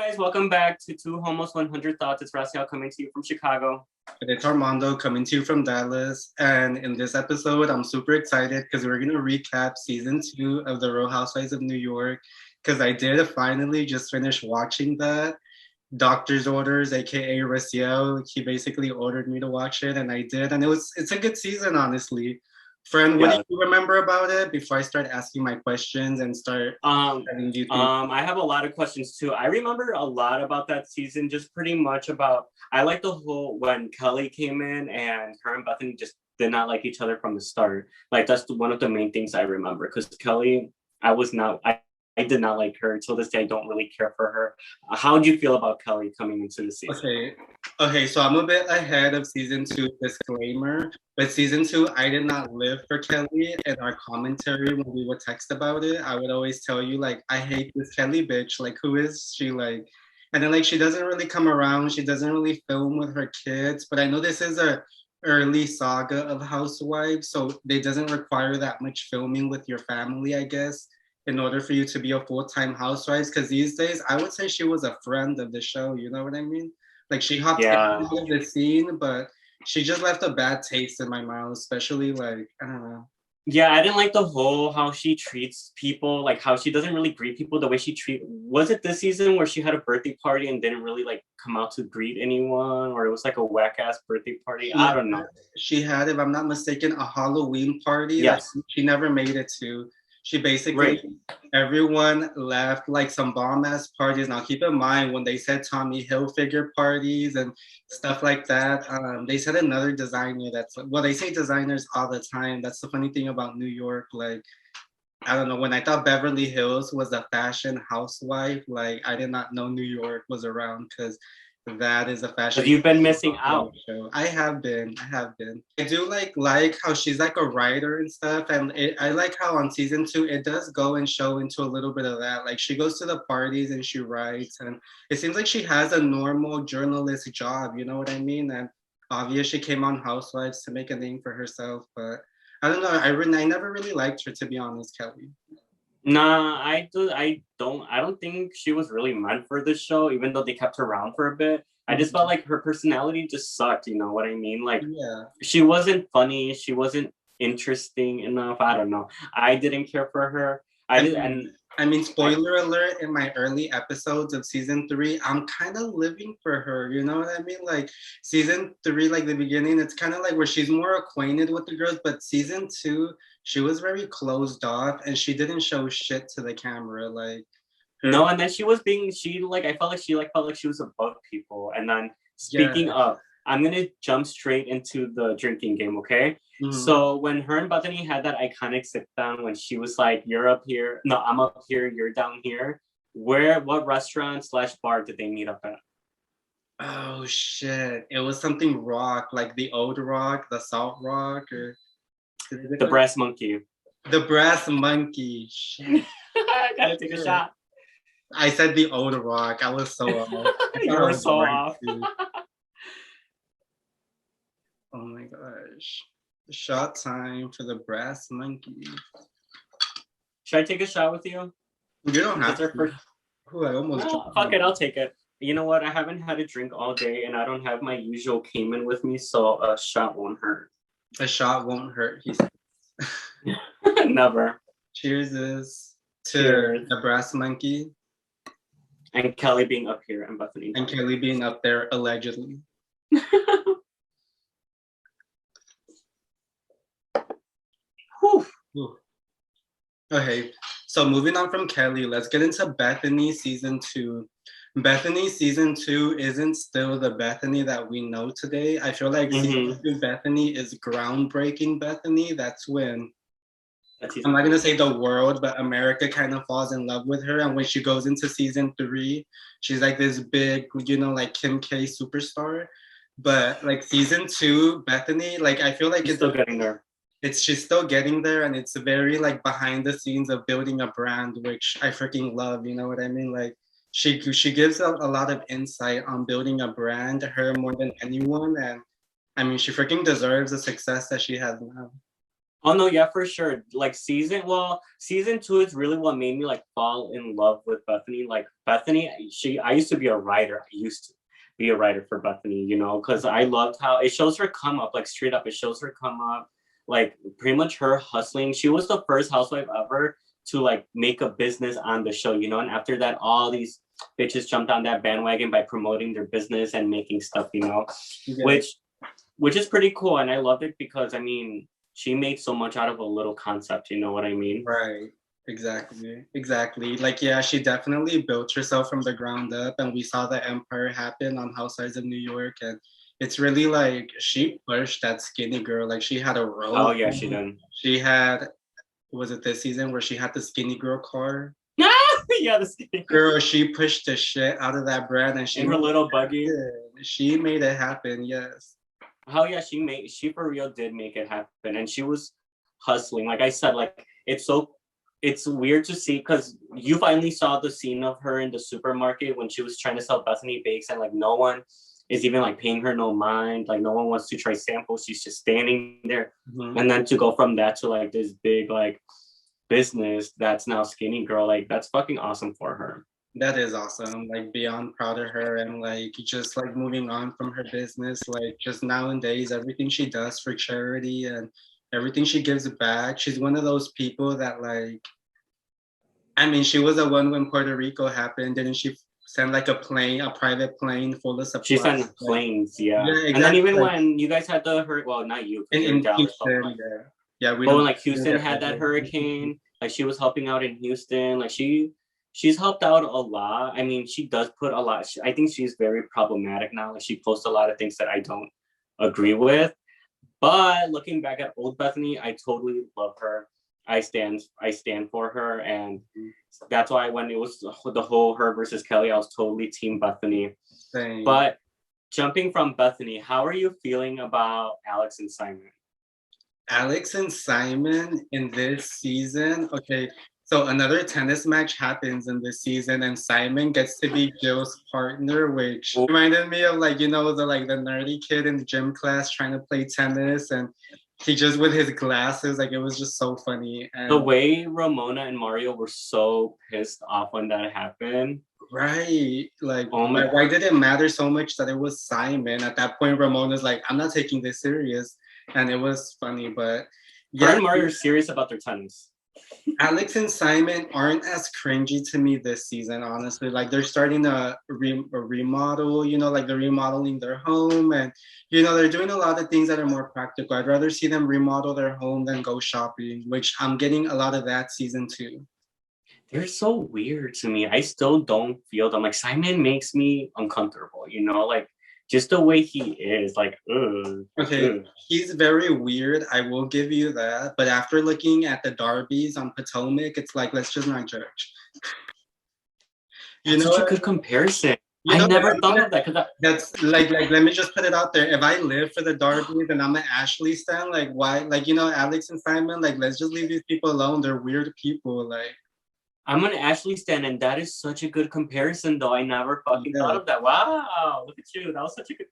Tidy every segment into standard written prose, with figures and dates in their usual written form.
guys, welcome back to Two Homos 100 Thoughts. It's Raciel coming to you from Chicago. And it's Armando coming to you from Dallas. And in this episode, I'm super excited because we're going to recap season 2 of The Real Housewives of New York. Because I did finally just finish watching that. Doctor's orders, aka Raciel, he basically ordered me to watch it, and I did. And it's a good season, honestly. Friend, what do Yeah. you remember about it before I start asking my questions and start telling you things? I have a lot of questions too. I remember a lot about that season, just pretty much about, I like the whole, when Kelly came in and her and Bethany just did not like each other from the start. Like, that's one of the main things I remember, because Kelly, I did not like her. Till this day, I don't really care for her. How do you feel about Kelly coming into the season? Okay, so I'm a bit ahead of season 2, disclaimer. But season 2, I did not live for Kelly. In our commentary, when we would text about it, I would always tell you, like, I hate this Kelly bitch. Like, who is she? Like, and then, like, she doesn't really come around. She doesn't really film with her kids. But I know this is a early saga of Housewives, so it doesn't require that much filming with your family, I guess, in order for you to be a full-time housewife. Because these days, I would say she was a friend of the show. You know what I mean? Like, she hopped Yeah. into the scene, but she just left a bad taste in my mouth, especially, like, I don't know. Yeah, I didn't like the whole how she treats people, like how she doesn't really greet people the way was it this season where she had a birthday party and didn't really like come out to greet anyone, or it was like a whack ass birthday party? I don't know. She had, if I'm not mistaken, a Halloween party that Yes. she never made it to. She basically, Right. everyone left like some bomb ass parties. Now, keep in mind, when they said Tommy Hilfiger parties and stuff like that, they said another designer well, they say designers all the time. That's the funny thing about New York. Like, I don't know, when I thought Beverly Hills was a fashion housewife, like, I did not know New York was around, because that is a fashion Because you've been missing out. show. I have been. I do like how she's like a writer and stuff, and I like how on season 2 it does go and show into a little bit of that. Like, she goes to the parties and she writes, and it seems like she has a normal journalist job. You know what I mean? And obviously, she came on Housewives to make a name for herself, but I don't know. I never really liked her, to be honest, Kelly. Nah, I don't think she was really meant for this show, even though they kept her around for a bit. I just felt like her personality just sucked, you know what I mean? Like, Yeah. she wasn't funny, she wasn't interesting enough. I don't know. I didn't care for her. I mean, spoiler alert, in my early episodes of season 3, I'm kind of living for her. You know what I mean? Like, season 3, like the beginning, it's kind of like where she's more acquainted with the girls, but season 2, she was very closed off and she didn't show shit to the camera. Like, no, and then I felt like she was above people. And then speaking yeah. of, I'm gonna jump straight into the drinking game, okay? Mhm. So when her and Bethany had that iconic sit down when she was like, "You're up here, no, I'm up here, you're down here." What restaurant slash bar did they meet up at? Oh shit! It was something rock, like the old rock, the salt rock, or The Brass Monkey. the brass monkey. Shit. Gotta take a shot. I said the old rock. I was so off. You were so off. Oh my gosh. Shot time for the brass monkey. Should I take a shot with you? You don't have to. First... Ooh, I almost no, fuck it, I'll take it. You know what? I haven't had a drink all day and I don't have my usual Cayman with me, so a shot won't hurt. A shot won't hurt, he says. Never. Cheers to the brass monkey. And Kelly being up here and Bethany. And Kelly being up there, allegedly. Whew. Okay, so moving on from Kelly, let's get into Bethany season 2. Bethany season 2 isn't still the Bethany that we know today. I feel like season 2 Bethany is groundbreaking Bethany. That's when, I'm not going to say the world, but America kind of falls in love with her. And when she goes into season 3, she's like this big, you know, like Kim K superstar. But like season 2 Bethany, like, I feel like it's still getting there. She's still getting there, and it's very like behind the scenes of building a brand, which I freaking love. You know what I mean? Like, she gives a lot of insight on building a brand, her more than anyone, and I mean, she freaking deserves the success that she has now. Oh no, yeah, for sure. Like season two is really what made me like fall in love with Bethany. Like Bethany, I used to be a writer. I used to be a writer for Bethany, you know, because I loved how it shows her come up, like straight up. It shows her come up, like pretty much her hustling. She was the first housewife ever to like make a business on the show, you know. And after that, all these bitches jumped on that bandwagon by promoting their business and making stuff, you know, Yeah. which which is pretty cool. And I loved it because I mean, she made so much out of a little concept, you know what I mean? Right. Exactly. Exactly. Like, yeah, she definitely built herself from the ground up, and we saw the empire happen on Housewives of New York. And it's really like she pushed that skinny girl. Like, she had a Oh robe. yeah, she did. She had, was it this season where she had the skinny girl car? Yeah, the skinny Girl, she pushed the shit out of that brand, and she in her made little it buggy. happen. She made it happen. Yes. Oh yeah, she for real did make it happen, and she was hustling. Like I said, like it's weird to see because you finally saw the scene of her in the supermarket when she was trying to sell Bethany bakes, and like no one is even like paying her no mind. Like no one wants to try samples. She's just standing there, and then to go from that to like this big like business that's now Skinny Girl, like that's fucking awesome for her. That is awesome. Like beyond proud of her, and like just like moving on from her business. Like just nowadays, everything she does for charity and everything she gives back. She's one of those people that like. I mean, she was the one when Puerto Rico happened. Didn't she send like a plane, a private plane full of She supplies? sent Like, planes, yeah. yeah, And then exactly. even Like when you guys had the well, not you because you're in in Dallas, Houston, yeah, yeah. We but when don't. like We don't Houston get had that budget. hurricane, like she was helping out in Houston, like she's helped out a lot. I mean, she does put a lot. I think she's very problematic now. Like she posts a lot of things that I don't agree with. But looking back at old Bethany, I totally love her. I stand for her, and that's why when it was the whole her versus Kelly, I was totally team Bethany. Same. But jumping from Bethany, how are you feeling about Alex and Simon? Alex and Simon in this season. Okay, so another tennis match happens in this season, and Simon gets to be Jill's partner, which reminded me of like the nerdy kid in the gym class trying to play tennis, and he just with his glasses, like it was just so funny. The And way Ramona and Mario were so pissed off when that happened. right, like Oh my why did it matter so much that it was Simon? At that point, Ramona's like, I'm not taking this serious, and it was funny, but. Her Yeah, and Mario are serious about their tennis. Alex and Simon aren't as cringy to me this season, honestly. Like they're starting a remodel, like they're remodeling their home, and they're doing a lot of things that are more practical. I'd rather see them remodel their home than go shopping, which I'm getting a lot of that season two. They're so weird to me. I still don't feel them. Like Simon makes me uncomfortable, like just the way he is, like, ugh, Okay, ugh. he's very weird. I will give you that. But after looking at the Darbies on Potomac, it's like let's just not judge. You That's know such a what? good comparison. You I know never what? thought of that because That's like let me just put it out there. If I live for the Darby, then I'm an Ashley stan. Like why? Like Alex and Simon. Like let's just leave these people alone. They're weird people. Like I'm an Ashley stan, and that is such a good comparison, though. I never fucking thought yeah, of that. Wow, look at you. That was such a good.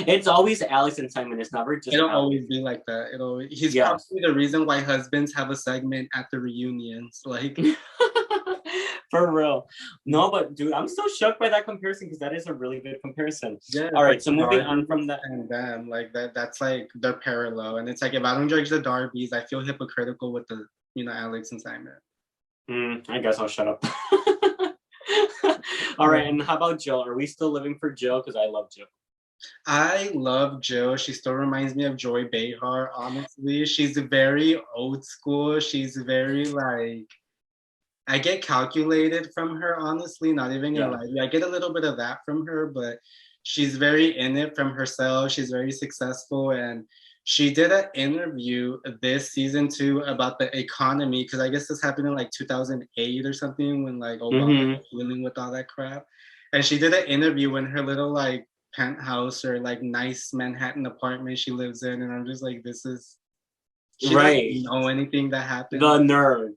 It's always Alex and Simon. It's never just it'll Alex. always be like that. He's Yes. probably the reason why husbands have a segment at the reunions. Like For real. No, but dude, I'm so shocked by that comparison because that is a really good comparison. yeah. All right, Like so moving on Darby from that. and them, like that's like they're parallel. And it's like if I don't judge the Darbys, I feel hypocritical with the Alex and Simon. I guess I'll shut up. All right, and how about Jill? Are we still living for Jill? Because I love Jill. I love Jill. She still reminds me of Joy Behar, honestly. She's very old school. She's very like I get calculated from her, honestly, not even gonna Yeah. lie to you. I get a little bit of that from her, but she's very in it from herself. She's very successful, and she did an interview this season too about the economy because I guess this happened in like 2008 or something when like Obama was dealing with all that crap. And she did an interview in her little like penthouse or like nice Manhattan apartment she lives in, and I'm just like, she Right. doesn't know anything that happened. The nerd.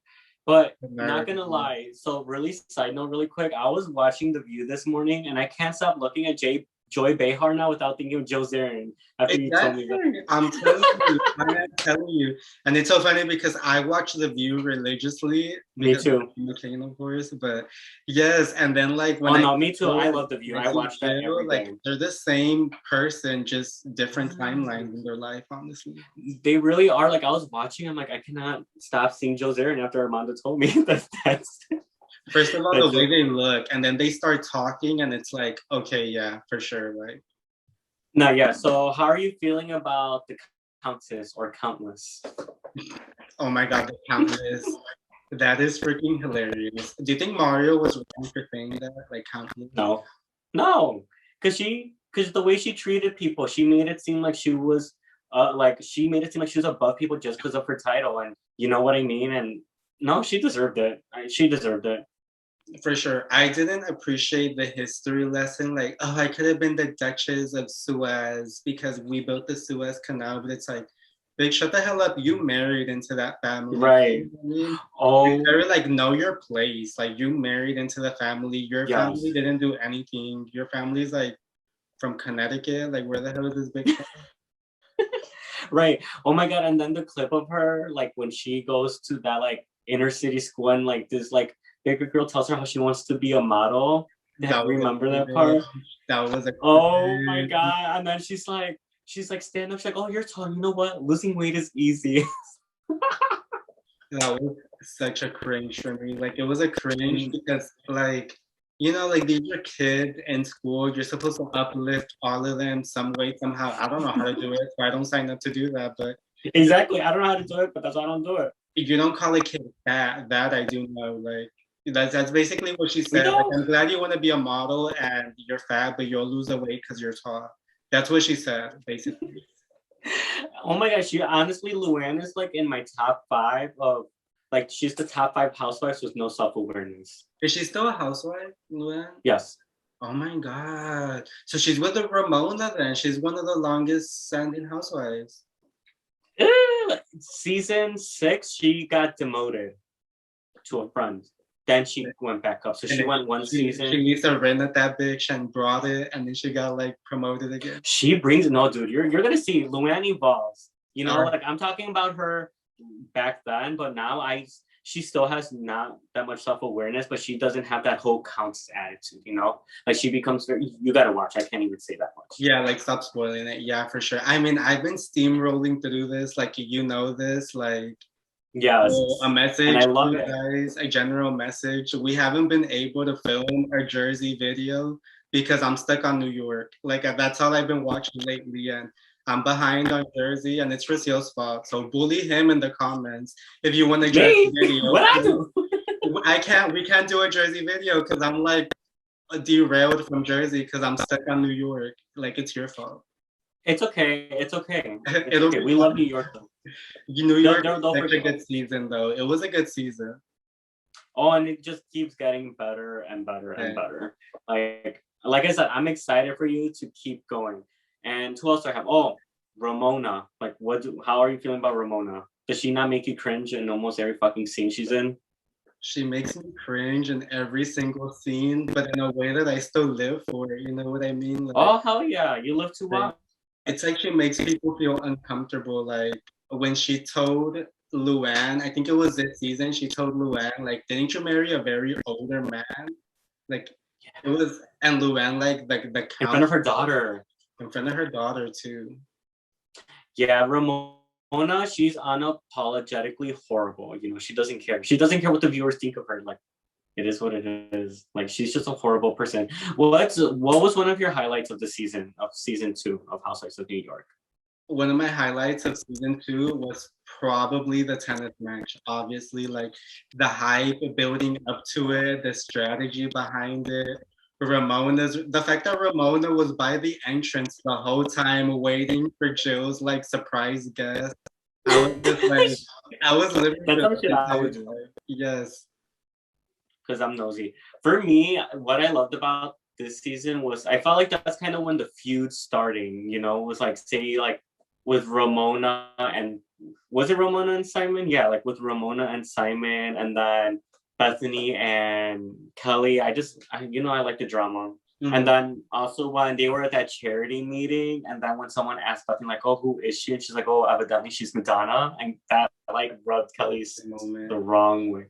But The not nerd. gonna lie, so really side note really quick, I was watching The View this morning and I can't stop looking at Joy Behar now without thinking of Joe Zarin after you told me that. I'm telling you. And it's so funny because I watch The View religiously Me because too. I'm McCain, of course. But yes, and then like when no, me too. I love The View. I watch that every like day. they're the same person, just different timelines in their life, honestly. They really are. Like I was watching, I'm like, I cannot stop seeing Joe Zarin after Armando told me that's First of all, the way they look, and then they start talking, and it's like, okay, yeah, for sure, right? No, yeah. So, how are you feeling about the Countess or Countless? Oh my God, the Countess. That is freaking hilarious. Do you think Mario was wrong for saying that? Like, Countess? No, because the way she treated people, she made it seem like she was, she made it seem like she was above people just because of her title, and you know what I mean. And no, she deserved it. She deserved it. For sure. I didn't appreciate the history lesson. Like, oh, I could have been the Duchess of Suez because we built the Suez Canal, but it's like, bitch, shut the hell up. You married into that family. Right. You know what I mean? Oh. They're like, know your place. Like, you married into the family. Your family didn't do anything. Your family's like from Connecticut. Like, where the hell is this bitch from? Right. Oh my God. And then the clip of her, like when she goes to that like inner city school and like this like bigger girl tells her how she wants to be a model. Remember that part? That was oh my God. And then she's like stand up. She's like, oh, you're tall. You know what? Losing weight is easy. That was such a cringe for me. Like, it was a cringe because, like, you know, like, these are kids in school. You're supposed to uplift all of them some way, somehow. I don't know how to do it, so I don't sign up to do that. But exactly, I don't know how to do it, but that's why I don't do it. You don't call a kid fat. That I do know. Like, that's basically what she said. Like, I'm glad you want to be a model and you're fat, but you'll lose the weight because you're tall. That's what she said, basically. Oh my gosh, honestly, Luann is like in my top 5 of like she's the top 5 housewives with no self-awareness. Is she still a housewife, Luann? Yes. Oh my God. So she's with the Ramona then. She's one of the longest standing housewives. Season 6, she got demoted to a friend. Then she went back up. So she went one season. She needs to rent at that bitch and brought it, and then she got like promoted again. She brings it. No, dude, you're gonna see Luann evolves. You know, like I'm talking about her back then, but now she still has not that much self-awareness, but she doesn't have that whole Countess attitude, you know? Like she becomes you gotta watch. I can't even say that much. Yeah, like stop spoiling it. Yeah, for sure. I mean, I've been steamrolling through this, like you know this, like yes. A message, and I love it. Guys, a general message. We haven't been able to film our Jersey video because I'm stuck on New York. Like that's all I've been watching lately, and I'm behind on Jersey, and it's Racio's fault. So bully him in the comments if you want a Jersey video. What I do? We can't do a Jersey video because I'm like derailed from Jersey because I'm stuck on New York. Like it's your fault. It's okay. It's okay. We love New York though. New York was such a good season though. It was a good season. Oh, and it just keeps getting better and better and better. Like I said, I'm excited for you to keep going. And who else do I have? Oh, Ramona. Like, how are you feeling about Ramona? Does she not make you cringe in almost every fucking scene she's in? She makes me cringe in every single scene, but in a way that I still live for. You know what I mean? Like, oh, hell yeah. You live to watch. It's like she makes people feel uncomfortable. Like, when she told Luann, I think it was this season, she told Luann, like, didn't you marry a very older man? Like, it was, and Luann, like, the in front of her daughter. In front of her daughter, too. Yeah, Ramona, she's unapologetically horrible. You know, she doesn't care. She doesn't care what the viewers think of her. Like, it is what it is. Like, she's just a horrible person. What was one of your highlights of season 2 of Housewives of New York? One of my highlights of season 2 was probably the tennis match. Obviously, like the hype building up to it, the strategy behind it. The fact that Ramona was by the entrance the whole time waiting for Jill's like surprise guest. I was just like, I was living. That's shit I would do. Yes. Because I'm nosy. For me, what I loved about this season was I felt like that's kind of when the feud starting, you know, was like, say, like with Ramona and was it Ramona and Simon? Yeah, like with Ramona and Simon, and then Bethany and Kelly. I like the drama. And then also when they were at that charity meeting, and then when someone asked Bethany, like, oh, who is she? And she's like, oh, evidently she's Madonna. And that like rubbed Kelly's the wrong way.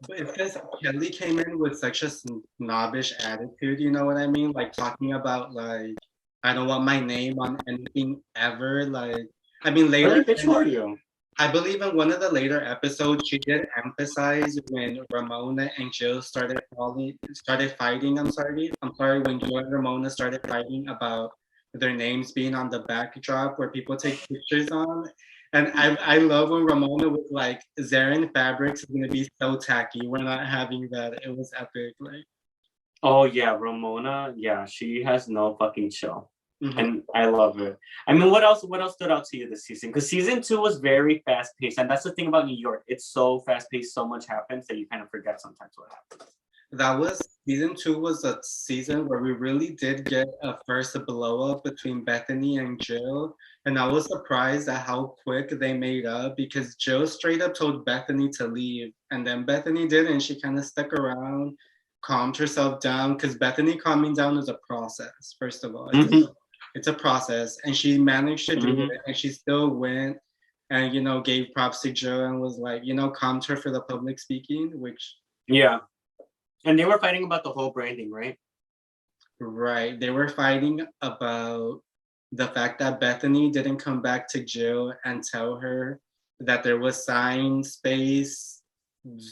But it's because Kelly came in with such a snobbish attitude, you know what I mean? Like talking about like, I don't want my name on anything ever. Like, I mean, later. Really, bitch, who are you? I believe in one of the later episodes, she did emphasize when Ramona and Jill started fighting. I'm sorry, when Jill and Ramona started fighting about their names being on the backdrop where people take pictures on. And I love when Ramona was like, Zarin Fabrics is gonna be so tacky. We're not having that. It was epic. Like, oh yeah, Ramona. Yeah, she has no fucking chill. And I love it. I mean, what else stood out to you this season? Because season 2 was very fast paced, and that's the thing about New York. It's so fast paced, so much happens that you kind of forget sometimes what happens. That was season 2 was a season where we really did get a first blow up between Bethany and Jill, and I was surprised at how quick they made up because Jill straight up told Bethany to leave, and then Bethany didn't. She kind of stuck around, calmed herself down because Bethany calming down is a process. First of all, it's a process, and she managed to do it, and she still went and, you know, gave props to Joe and was like, you know, calmed her for the public speaking, which... Yeah. And they were fighting about the whole branding, right? Right. They were fighting about the fact that Bethany didn't come back to Jill and tell her that there was sign space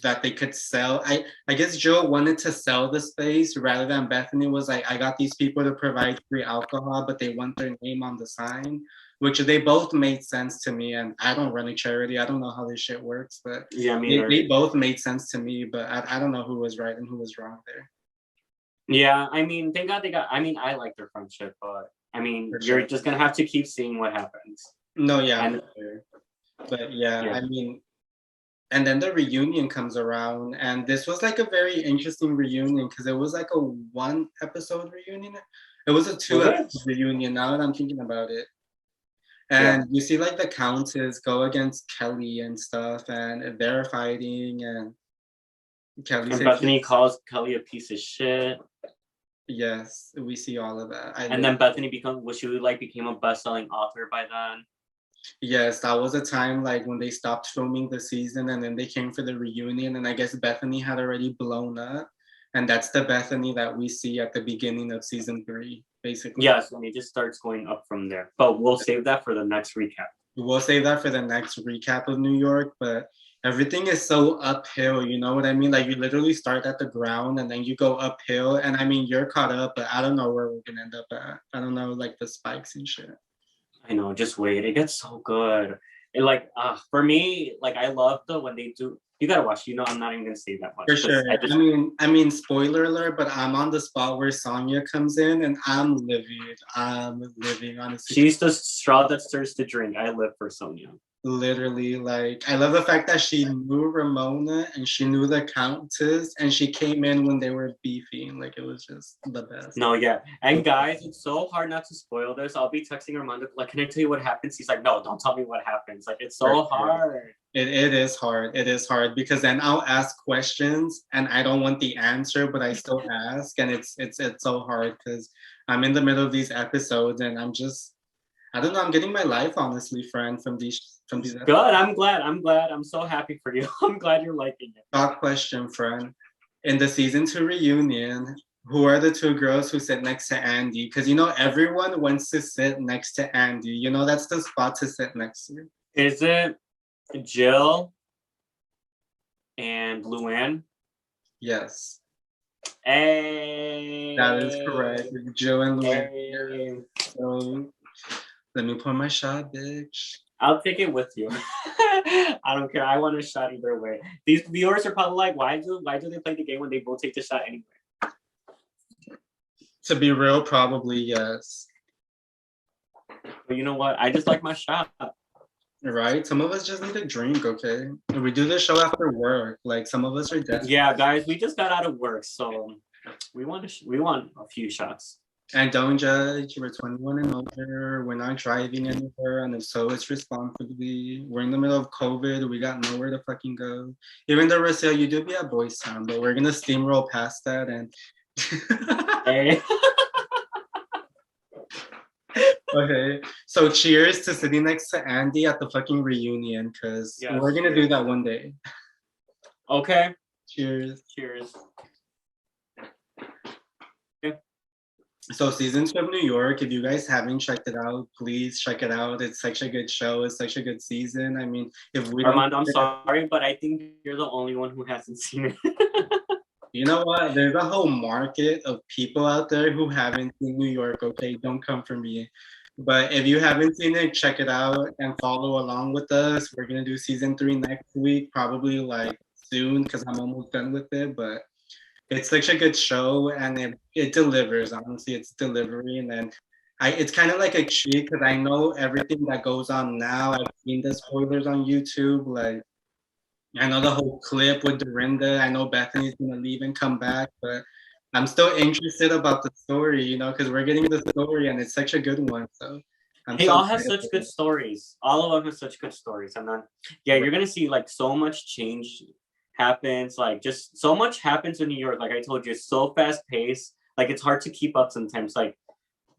that they could sell. I guess Jill wanted to sell the space rather than Bethany was like, I got these people to provide free alcohol, but they want their name on the sign, which they both made sense to me. And I don't run a charity. I don't know how this shit works, but yeah, they both made sense to me, but I don't know who was right and who was wrong there. Yeah, I mean, thank God they got, I mean, I like their friendship, but I mean, you're just going to have to keep seeing what happens. No, yeah. But yeah, I mean, and then the reunion comes around, and this was like a very interesting reunion because it was like a 1 episode reunion. It was a 2 episode reunion now that I'm thinking about it. And you see like the Countess go against Kelly and stuff, and they're fighting, and Kelly and Bethany calls Kelly a piece of shit. Yes, we see all of that. And then Bethany became a best-selling author by then. Yes, that was a time like when they stopped filming the season and then they came for the reunion, and I guess Bethany had already blown up, and that's the Bethany that we see at the beginning of season 3, basically. Yes, and it just starts going up from there. But we'll save that for the next recap. We'll save that for the next recap of New York, but everything is so uphill, you know what I mean? Like you literally start at the ground and then you go uphill, and I mean you're caught up, but I don't know where we're gonna end up at. I don't know, like the spikes and shit. I know, just wait. It gets so good. It like for me, like I love when they do. You gotta watch. You know, I'm not even gonna say that much. For sure. I mean, spoiler alert, but I'm on the spot where Sonia comes in, and I'm living. Honestly. She's the straw that stirs the drink. I live for Sonia. Literally, like I love the fact that she knew Ramona and she knew the Countess, and she came in when they were beefing. Like it was just the best. No, yeah, and guys, it's so hard not to spoil this. I'll be texting Armando like, "Can I tell you what happens?" He's like, "No, don't tell me what happens." Like it's so hard. It is hard. It is hard because then I'll ask questions and I don't want the answer, but I still ask, and it's so hard because I'm in the middle of these episodes and I'm just. I don't know. I'm getting my life, honestly, friend, from these. Good. I'm glad. I'm so happy for you. I'm glad you're liking it. Thought question, friend. In the season 2 reunion, who are the 2 girls who sit next to Andy? Because you know everyone wants to sit next to Andy. You know that's the spot to sit next to. Is it Jill and Luann? Yes. Hey. That is correct. Jill and Luann. Hey. So. Let me pour my shot, bitch. I'll take it with you. I don't care. I want a shot either way. These viewers are probably like, why do they play the game when they both take the shot anyway? To be real, probably yes. But you know what? I just like my shot. Right? Some of us just need a drink, okay? And we do this show after work. Like some of us are desperate. Yeah, guys, we just got out of work, so we want a few shots. And don't judge. We're 21 and older. We're not driving anywhere, and if so, it's responsibly. We're in the middle of COVID. We got nowhere to fucking go. Even though Rocio, you do be at Boys Town, but we're gonna steamroll past that and. Hey. Okay, so cheers to sitting next to Andy at the fucking reunion, because Yes, we're gonna do that one day. Okay. Cheers. Cheers. So season 2 of New York, if you guys haven't checked it out, please check it out. It's such a good show. It's such a good season. I mean, if we don't, Armando, I'm sorry, but I think you're the only one who hasn't seen it. you know what? There's a whole market of people out there who haven't seen New York. Okay, don't come for me. But if you haven't seen it, check it out and follow along with us. We're gonna do season 3 next week, probably like soon, because I'm almost done with it. But it's such a good show, and it delivers. Honestly, it's delivery, and then it's kind of like a cheat because I know everything that goes on now. I've seen the spoilers on YouTube. Like I know the whole clip with Dorinda. I know Bethany's gonna leave and come back, but I'm still interested about the story, you know, because we're getting the story, and it's such a good one. So I'm They so all have excited such for good it. stories. All of them have such good stories. And then, yeah, you're gonna see like so much change happens. Like just so much happens in New York. Like I told you, it's so fast paced. Like it's hard to keep up sometimes. Like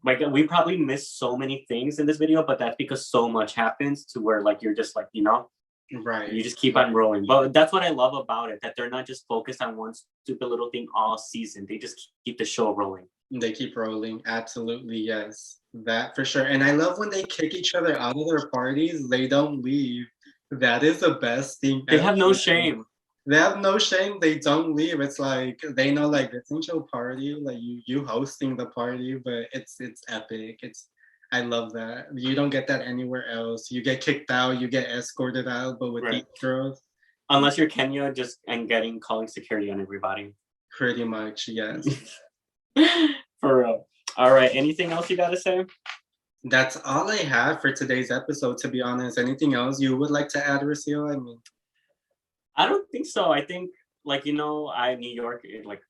we probably miss so many things in this video, but that's because so much happens to where like you're just like, you know, Right. you just keep on rolling. But that's what I love about it, that they're not just focused on one stupid little thing all season. They just keep the show rolling. They keep rolling. Absolutely, yes. That for sure. And I love when they kick each other out of their parties, they don't leave. That is the best thing They ever. have no shame. They have no shame. They don't leave. It's like they know like this ain't your party. Like you hosting the party, but it's epic. It's I love that. You don't get that anywhere else. You get kicked out, you get escorted out, but with these Right. girls, Unless you're Kenya just and calling security on everybody. pretty much, yes. For real. All right. Anything else you gotta say? That's all I have for today's episode, to be honest. Anything else you would like to add, Rocio? I mean, I don't think so. I think like New York, like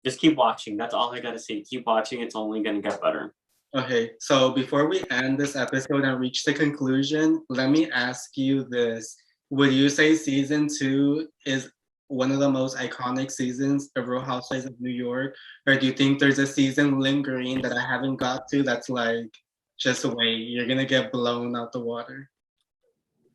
just keep watching. That's all I gotta say. Keep watching. It's only gonna get better. okay, so before we end this episode and reach the conclusion, let me ask you this. Would you say season 2 is one of the most iconic seasons of Real Housewives of New York? Or do you think there's a season lingering that I haven't got to that's like, just wait, you're gonna get blown out the water?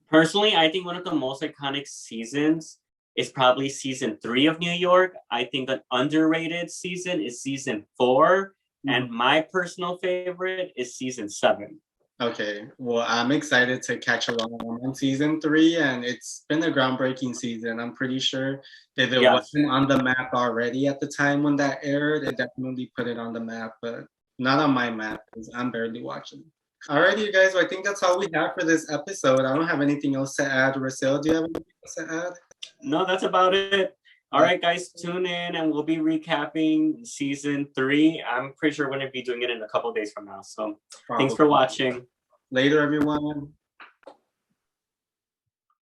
Personally, I think one of the most iconic seasons is probably season 3 of New York. I think an underrated season is season 4. And my personal favorite is season 7. Okay, well, I'm excited to catch along on season 3, and it's been a groundbreaking season. I'm pretty sure if it Yes. wasn't on the map already at the time when that aired, it definitely put it on the map, but not on my map because I'm barely watching. Alrighty, you guys, well, I think that's all we have for this episode. I don't have anything else to add. Rocio, do you have anything else to add? No, that's about it. All right, guys, tune in and we'll be recapping season 3. I'm pretty sure we're going to be doing it in a couple days from now. So thanks for watching. Later, everyone.